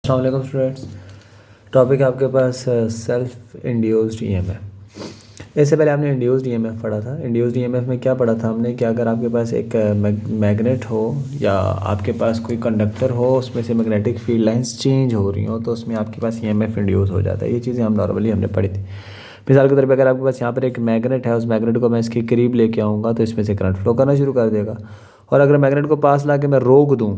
अस्सलाम वालेकुम students. Topic है आपके पास सेल्फ इंड्यूस्ड ईएमएफ। इससे पहले आपने इंड्यूस्ड ईएमएफ पढ़ा था। इंड्यूस्ड ईएमएफ में क्या पढ़ा था हमने कि अगर आपके पास एक मैग्नेट हो या आपके पास कोई कंडक्टर हो, उसमें से मैग्नेटिक फील्ड लाइंस चेंज हो रही हो तो उसमें आपके पास ईएमएफ इंड्यूस हो जाता है। ये चीज़ें हम नॉर्मली हमने पढ़ी थी। मिसाल के तौर पर अगर आपके पास यहाँ पर एक मैग्नेट है, उस मैग्नेट को मैं इसके करीब लेके आऊँगा तो इसमें से करंट फ्लो करना शुरू कर देगा, और अगर मैग्नेट को पास ला के मैं रोक दूँ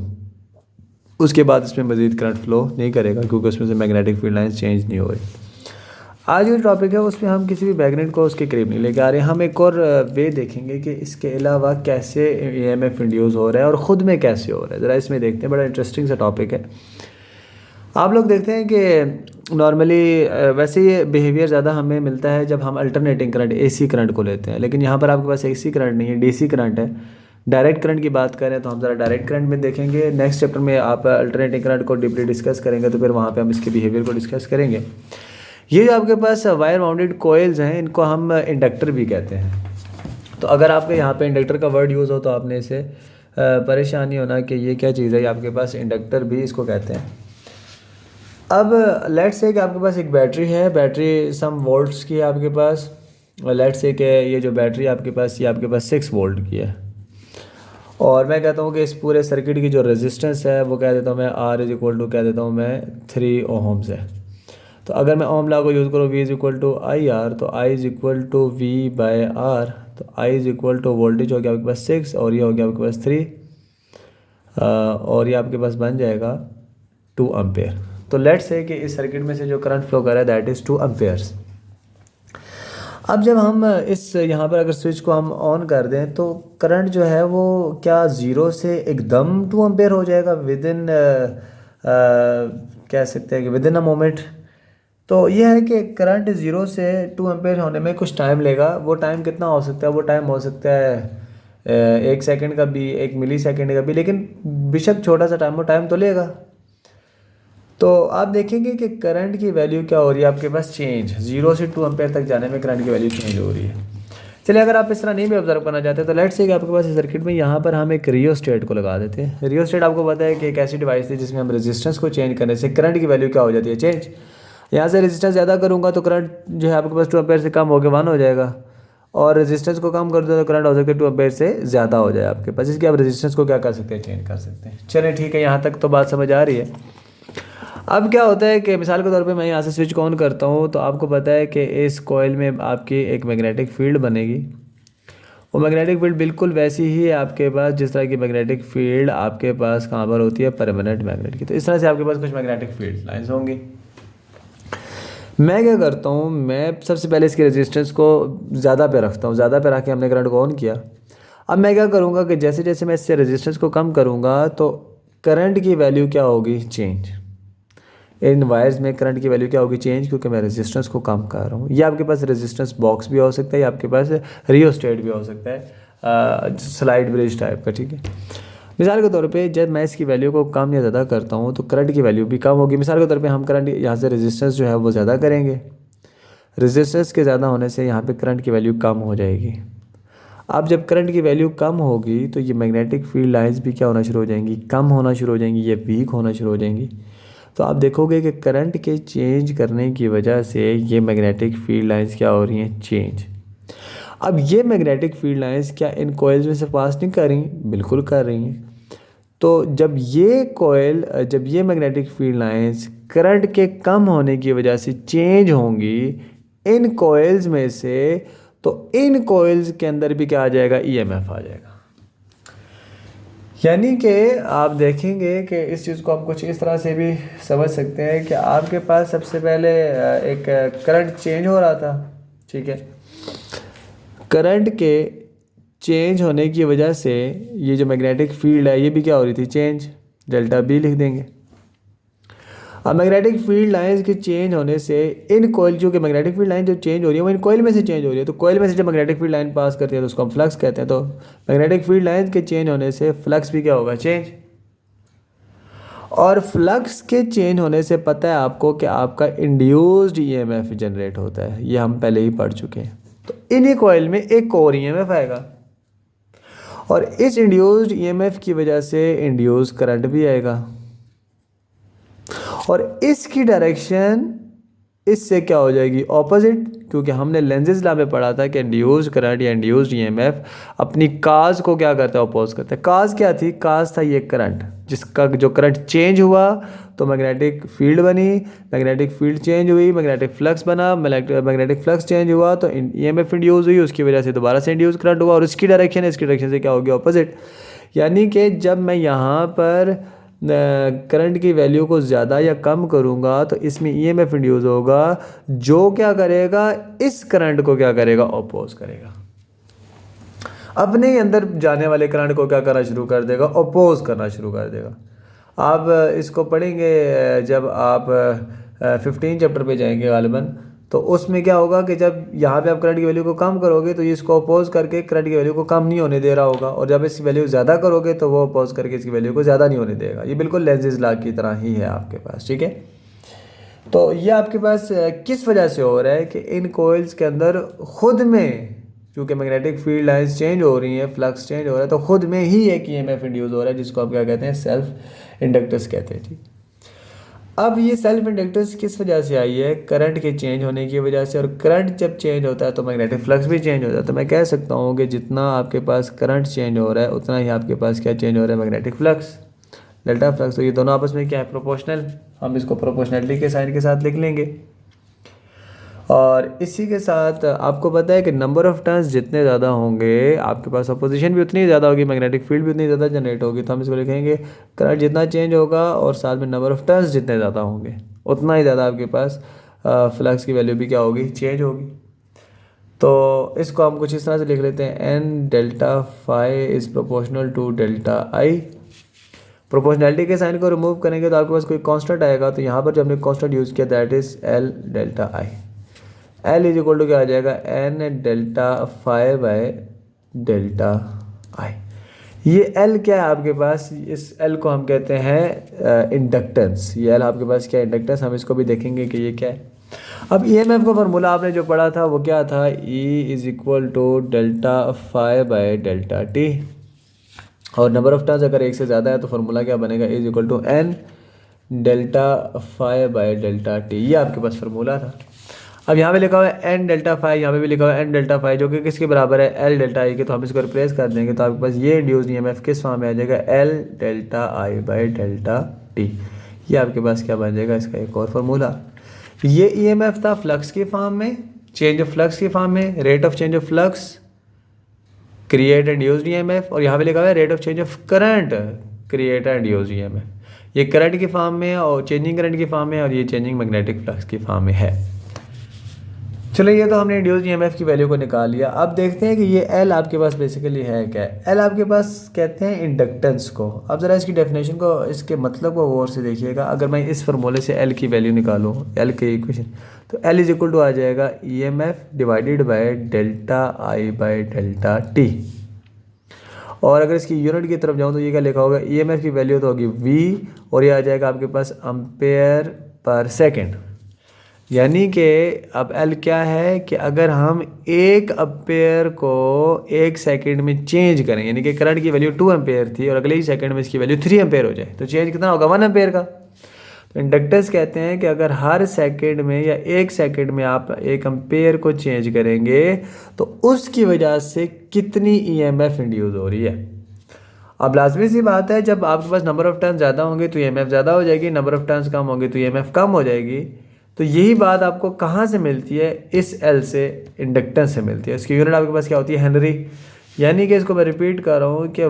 उसके बाद इसमें मज़ीद करंट फ्लो नहीं करेगा, क्योंकि उसमें से मैग्नेटिक फील्ड लाइंस चेंज नहीं हो रही। आज जो टॉपिक है उसमें हम किसी भी मैग्नेट को उसके करीब नहीं लेके आ रहे हैं। हम एक और वे देखेंगे कि इसके अलावा कैसे ईएमएफ इंड्यूस हो रहा है और ख़ुद में कैसे हो रहा है। ज़रा इसमें देखते हैं, बड़ा इंटरेस्टिंग सा टॉपिक है। आप लोग देखते हैं कि नॉर्मली वैसे ये बिहेवियर ज़्यादा हमें मिलता है जब हम अल्टरनेटिंग करंट एसी करंट को लेते हैं, लेकिन यहाँ पर आपके पास एसी करंट नहीं है, डीसी करंट है। डायरेक्ट करंट की बात करें तो हम ज़रा डायरेक्ट करंट में देखेंगे। नेक्स्ट चैप्टर में आप अल्टरनेटिंग करंट को डीपली डिस्कस करेंगे तो फिर वहाँ पे हम इसके बिहेवियर को डिस्कस करेंगे। ये जो आपके पास वायर माउंटेड कोयल्स हैं, इनको हम इंडक्टर भी कहते हैं। तो अगर आपके यहाँ पे इंडक्टर का वर्ड यूज़ हो तो आपने इसे परेशानी होना कि ये क्या चीज़ है। आपके पास इंडक्टर भी इसको कहते हैं। अब लेट्स से कि आपके पास एक बैटरी है, बैटरी सम वोल्ट्स की है आपके पास। लेट्स से कि ये जो बैटरी आपके पास ये आपके पास 6 वोल्ट की है, और मैं कहता हूँ कि इस पूरे सर्किट की जो रेजिस्टेंस है वो कह देता हूँ मैं R इज इक्वल टू कह देता हूँ मैं 3 ओहम्स है। तो अगर मैं ओम लॉ को यूज़ करूँ V is equal to I R, तो I is equal to V by R, तो I is equal to voltage हो गया आपके पास 6 और ये हो गया आपके पास 3, और ये आपके पास बन जाएगा 2 एम्पेयर। तो लेट्स से कि इस सर्किट में से जो करंट फ्लो कर रहा है दैट इज़ 2 एम्पेयर्स। अब जब हम इस यहाँ पर अगर स्विच को हम ऑन कर दें तो करंट जो है वो क्या ज़ीरो से एकदम 2 एम्पेयर हो जाएगा विद इन कह सकते हैं कि विद इन अ मोमेंट। तो ये है कि करंट ज़ीरो से 2 एम्पेयर होने में कुछ टाइम लेगा। वो टाइम कितना हो सकता है? वो टाइम हो सकता है 1 सेकंड का भी, 1 मिली सेकंड का भी, लेकिन बेशक छोटा सा टाइम, वो टाइम तो लेगा। तो आप देखेंगे कि करंट की वैल्यू क्या हो रही है आपके पास, चेंज 0 से 2 एम्पेयर तक जाने में करंट की वैल्यू चेंज हो रही है। चलिए अगर आप इस तरह नहीं भी ऑब्जर्व करना चाहते तो लेट्स से कि आपके पास इस सर्किट में यहाँ पर हम एक रियोस्टेट को लगा देते हैं। रियोस्टेट आपको पता है कि एक ऐसी डिवाइस थी जिसमें हम रेजिस्टेंस को चेंज करने से करंट की वैल्यू क्या हो जाती है, चेंज। यहाँ से रेजिस्टेंस ज़्यादा करूँगा तो करंट जो है आपके पास 2 एम्पेयर से कम हो गया 1 हो जाएगा, और रेजिस्टेंस को कम कर दो तो करंट हो सकता है 2 एम्पेयर से ज़्यादा हो जाए आपके पास। इसके आप रेजिस्टेंस को क्या कर सकते हैं, चेंज कर सकते हैं। चलिए ठीक है, यहाँ तक तो बात समझ आ रही है। अब क्या होता है कि मिसाल के तौर पे मैं यहाँ से स्विच को ऑन करता हूँ तो आपको पता है कि इस कॉइल में आपकी एक मैग्नेटिक फील्ड बनेगी। वो मैग्नेटिक फील्ड बिल्कुल वैसी ही है आपके पास जिस तरह की मैग्नेटिक फील्ड आपके पास कहाँ पर होती है, परमानेंट मैग्नेट की। तो इस तरह से आपके पास कुछ मैग्नेटिक फील्ड लाइंस होंगी। मैं क्या करता हूँ, मैं सबसे पहले इसकी रेजिस्टेंस को ज़्यादा पे रखता हूँ। ज़्यादा पे रख के हमने करंट को ऑन किया। अब मैं क्या करूँगा कि जैसे जैसे मैं इससे रेजिस्टेंस को कम करूँगा तो करंट की वैल्यू क्या होगी, चेंज। इन वायर्स में करंट की वैल्यू क्या होगी, चेंज, क्योंकि मैं रेजिस्टेंस को कम कर रहा हूँ। ये आपके पास रेजिस्टेंस बॉक्स भी हो सकता है, या आपके पास रियोस्टेट भी हो सकता है, स्लाइड ब्रिज टाइप का, ठीक है। मिसाल के तौर पे जब मैं इसकी वैल्यू को कम या ज़्यादा करता हूँ तो करंट की वैल्यू भी कम होगी। मिसाल के तौर पे हम करंट यहाँ से रेजिस्टेंस जो है वो ज़्यादा करेंगे, रेजिस्टेंस के ज़्यादा होने से यहाँ पे करंट की वैल्यू कम हो जाएगी। अब जब करंट की वैल्यू कम होगी तो ये मैग्नेटिक फील्ड लाइंस भी क्या होना शुरू हो जाएंगी, कम होना शुरू हो जाएंगी, ये वीक होना शुरू हो जाएंगी। तो आप देखोगे कि करंट के चेंज करने की वजह से ये मैग्नेटिक फील्ड लाइंस क्या हो रही हैं, चेंज। अब ये मैग्नेटिक फील्ड लाइंस क्या इन कोयल्स में से पास नहीं कर रही, बिल्कुल कर रही हैं। तो जब ये मैग्नेटिक फील्ड लाइंस करंट के कम होने की वजह से चेंज होंगी इन कोयल्स में से, तो इन कोयल्स के अंदर भी क्या आ जाएगा, ईएमएफ आ जाएगा। यानी कि आप देखेंगे कि इस चीज़ को हम कुछ इस तरह से भी समझ सकते हैं कि आपके पास सबसे पहले एक करंट चेंज हो रहा था, ठीक है। करंट के चेंज होने की वजह से ये जो मैग्नेटिक फील्ड है ये भी क्या हो रही थी, चेंज, डेल्टा बी लिख देंगे। अब मैग्नेटिक फील्ड लाइंस के चेंज होने से इन कोयल, जो कि मैग्नेटिक फील्ड लाइन जो चेंज हो रही है वो इन कोयल में से चेंज हो रही है। तो कोयल में से जब मैग्नेटिक फील्ड लाइन पास करती है तो उसको हम फ्लक्स कहते हैं। तो मैग्नेटिक फील्ड लाइन के चेंज होने से फ्लक्स भी क्या होगा, चेंज। और फ्लक्स के चेंज होने से पता है आपको कि आपका इंड्यूस्ड ईएमएफ जनरेट होता है, ये हम पहले ही पढ़ चुके हैं। तो इन्हीं कोयल में एक और ईएमएफ आएगा, और इस इंड्यूस्ड ईएमएफ की वजह से इंड्यूस करंट भी आएगा, और इसकी डायरेक्शन इससे क्या हो जाएगी, ऑपोजिट, क्योंकि हमने लेंजेस लॉ में पढ़ा था कि इंड्यूस्ड करंट या इंड्यूस्ड ईएमएफ अपनी काज को क्या करता है, अपोज करता है। काज क्या थी, काज था ये करंट, जिसका जो करंट चेंज हुआ तो मैग्नेटिक फील्ड बनी, मैग्नेटिक फील्ड चेंज हुई, मैग्नेटिक फ्लक्स बना, मैग्नेटिक फ्लक्स चेंज हुआ तो ईएमएफ इंड्यूस हुई, उसकी वजह से दोबारा से इंड्यूस करंट हुआ और इसकी डायरेक्शन से क्या होगी, ऑपोजिट। यानी कि जब मैं यहाँ पर करंट की वैल्यू को ज़्यादा या कम करूँगा तो इसमें ईएमएफ इंड्यूस होगा, जो क्या करेगा, इस करंट को क्या करेगा, अपोज करेगा, अपने ही अंदर जाने वाले करंट को क्या करना शुरू कर देगा, अपोज करना शुरू कर देगा। आप इसको पढ़ेंगे जब आप 15 चैप्टर पे जाएंगे गालिबन, तो उसमें क्या होगा कि जब यहाँ पे आप करंट की वैल्यू को कम करोगे तो ये इसको अपोज करके करंट की वैल्यू को कम नहीं होने दे रहा होगा, और जब इसकी वैल्यू ज़्यादा करोगे तो वो अपोज करके इसकी वैल्यू को ज़्यादा नहीं होने देगा। ये बिल्कुल लेंजेस लॉ की तरह ही है आपके पास, ठीक है। तो ये आपके पास किस वजह से हो रहा है कि इन कोइल्स के अंदर खुद में, क्योंकि मैग्नेटिक फील्ड लाइंस चेंज हो रही हैं, फ्लक्स चेंज हो रहा है, तो खुद में ही एक ईएमएफ इंड्यूस हो रहा है, जिसको आप क्या कहते हैं, सेल्फ इंडक्टेंस कहते हैं, ठीक। अब ये सेल्फ इंडक्टेंस किस वजह से आई है, करंट के चेंज होने की वजह से, और करंट जब चेंज होता है तो मैग्नेटिक फ्लक्स भी चेंज होता है। तो मैं कह सकता हूँ कि जितना आपके पास करंट चेंज हो रहा है उतना ही आपके पास क्या चेंज हो रहा है, मैग्नेटिक फ्लक्स, डेल्टा फ्लक्स। तो ये दोनों आपस में क्या है, प्रोपोर्शनल। हम इसको प्रोपोर्शनलिटी के साइन के साथ लिख लेंगे। और इसी के साथ आपको पता है कि नंबर ऑफ़ टर्न्स जितने ज़्यादा होंगे आपके पास अपोजिशन भी उतनी ज़्यादा होगी, मैग्नेटिक फील्ड भी उतनी ज़्यादा जनरेट होगी। तो हम इसको लिखेंगे करंट जितना चेंज होगा और साथ में नंबर ऑफ़ टर्न्स जितने ज़्यादा होंगे उतना ही ज़्यादा आपके पास फ्लक्स की वैल्यू भी क्या होगी, चेंज होगी। तो इसको हम कुछ इस तरह से लिख लेते हैं, N delta phi is proportional to delta I. Proportionality के साइन को रिमूव करेंगे तो आपके पास कोई कांस्टेंट आएगा, तो यहाँ पर जो हमने कांस्टेंट यूज़ किया that is L delta I. L is equal to क्या आ जाएगा, N delta phi by delta I. ये एल क्या है आपके पास, इस एल को हम कहते हैं इंडक्टेंस। ये एल आपके पास क्या है, इंडक्टेंस। हम इसको भी देखेंगे कि ये क्या है। अब ईएमएफ का फार्मूला आपने जो पढ़ा था वो क्या था, E is equal to delta phi by delta t, और नंबर ऑफ टर्न्स अगर एक से ज़्यादा है तो फार्मूला क्या बनेगा, is equal to N delta phi by delta t. ये आपके पास फार्मूला था। अब यहाँ पे लिखा हुआ है एन डेल्टा फाई, यहाँ पे भी लिखा हुआ है एन डेल्टा फाई, जो कि किसके बराबर है, एल डेल्टा आई के। तो हम इसको रिप्लेस कर देंगे तो आपके पास ये इंड्यूस्ड ईएमएफ किस फॉर्म में आ जाएगा, एल डेल्टा आई बाय डेल्टा टी। ये आपके पास क्या बन जाएगा, इसका एक और फार्मूला। ये ईएमएफ था फ्लक्स के फॉर्म में, चेंज ऑफ फ्लक्स के फॉर्म में, rate of change of flux create and used EMF, और यहाँ पे लिखा हुआ है rate of change of current create and used EMF. ये करंट की फॉर्म में और चेंजिंग करंट की फॉर्म में, और ये चेंजिंग मैग्नेटिक फ्लक्स की फॉर्म में है। चलो ये तो हमने इंड्यूस्ड ईएमएफ की वैल्यू को निकाल लिया। अब देखते हैं कि ये एल आपके पास बेसिकली है क्या। एल आपके पास कहते हैं इंडक्टेंस को। अब ज़रा इसकी डेफिनेशन को, इसके मतलब को गौर से देखिएगा। अगर मैं इस फार्मूले से एल की वैल्यू निकालूँ, एल के इक्वेशन, तो एल इज इक्वल टू आ जाएगा EMF divided by delta I bye delta t. और अगर इसकी यूनिट की तरफ जाऊँ तो ये क्या लिखा होगा, ईएमएफ की वैल्यू तो होगी वी, और ये आ जाएगा आपके पास एम्पेयर पर सेकेंड। यानी कि अब एल क्या है कि अगर हम 1 एम्पेयर को 1 सेकंड में चेंज करें, यानी कि करंट की वैल्यू 2 एम्पेयर थी और अगले ही सेकंड में इसकी वैल्यू 3 एम्पेयर हो जाए, तो चेंज कितना होगा, 1 एम्पेयर का। तो इंडक्टेंस कहते हैं कि अगर हर सेकंड में या 1 सेकंड में आप 1 एम्पेयर को चेंज करेंगे तो उसकी वजह से कितनी ईएमएफ इंड्यूस हो रही है। अब लाजमी सी बात है, जब आपके पास नंबर ऑफ टर्न्स ज़्यादा होंगे तो ईएमएफ ज़्यादा हो जाएगी, नंबर ऑफ टर्न्स कम होंगे तो ईएमएफ कम हो जाएगी। तो यही बात आपको कहाँ से मिलती है, इस एल से, इंडक्टेंस से मिलती है। इसकी यूनिट आपके पास क्या होती है, हेनरी। यानी कि इसको मैं रिपीट कर रहा हूँ कि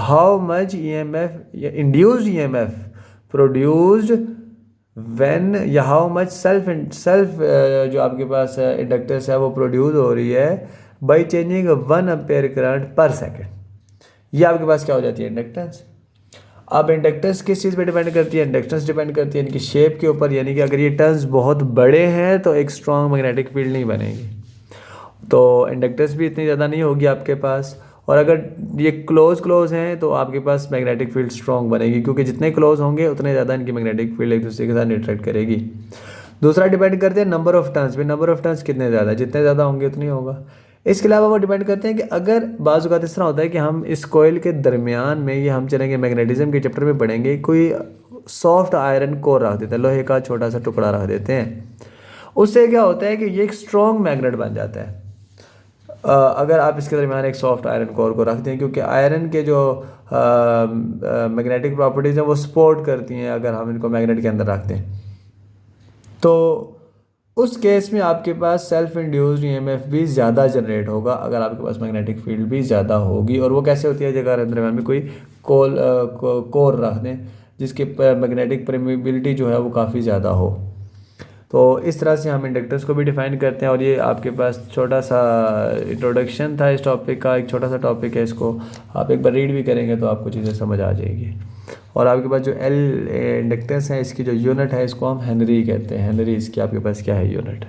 हाउ मच ईएमएफ या इंड्यूस्ड ईएमएफ प्रोड्यूस्ड व्हेन, या हाउ मच सेल्फ जो आपके पास इंडक्टेंस है वो प्रोड्यूस हो रही है बाय चेंजिंग 1 एम्पेयर करंट पर सेकेंड। ये आपके पास क्या हो जाती है, इंडक्टेंस। अब इंडक्टेंस किस चीज़ पे डिपेंड करती है, इंडक्टेंस डिपेंड करती है इनकी शेप के ऊपर। यानी कि अगर ये टर्न्स बहुत बड़े हैं तो एक स्ट्रॉन्ग मैग्नेटिक फील्ड नहीं बनेगी, तो इंडक्टेंस भी इतनी ज़्यादा नहीं होगी आपके पास। और अगर ये क्लोज हैं तो आपके पास मैग्नेटिक फील्ड स्ट्रॉन्ग बनेगी, क्योंकि जितने क्लोज होंगे उतने ज़्यादा इनकी मैग्नेटिक फील्ड एक दूसरे के साथ इंटरेक्ट करेगी। दूसरा डिपेंड करते हैं नंबर ऑफ टर्न्स पे, नंबर ऑफ टर्न्स कितने ज़्यादा, जितने ज़्यादा होंगे उतनी होगा। इसके अलावा वो डिपेंड करते हैं कि अगर बाज़ इस तरह होता है कि हम इस कोयल के दरमियान में, ये हम चलेंगे मैग्नेटिज्म के चैप्टर में पढ़ेंगे, कोई सॉफ्ट आयरन कोर रख देते हैं, लोहे का छोटा सा टुकड़ा रख देते हैं। उससे क्या होता है कि ये एक स्ट्रॉन्ग मैग्नेट बन जाता है अगर आप इसके दरमियान एक सॉफ्ट आयरन कोर को रखते हैं, क्योंकि आयरन के जो मैग्नेटिक प्रॉपर्टीज़ हैं वो सपोर्ट करती हैं अगर हम इनको मैग्नेट के अंदर रखते हैं। तो उस केस में आपके पास सेल्फ इंड्यूस्ड ईएमएफ भी ज़्यादा जनरेट होगा अगर आपके पास मैग्नेटिक फील्ड भी ज़्यादा होगी। और वो कैसे होती है, जगह दरमियान में कोई कोर रख दें जिसकी मैग्नेटिक परमेबिलिटी जो है वो काफ़ी ज़्यादा हो। तो इस तरह से हम इंडक्टर्स को भी डिफ़ाइन करते हैं। और ये आपके पास छोटा सा इंट्रोडक्शन था इस टॉपिक का, एक छोटा सा टॉपिक है, इसको आप एक बार रीड भी करेंगे तो आपको चीज़ें समझ आ जाएगी। और आपके पास जो एल इंडक्टेंस है इसकी जो यूनिट है इसको हम हेनरी कहते हैं। हेनरी इसकी आपके पास क्या है यूनिट।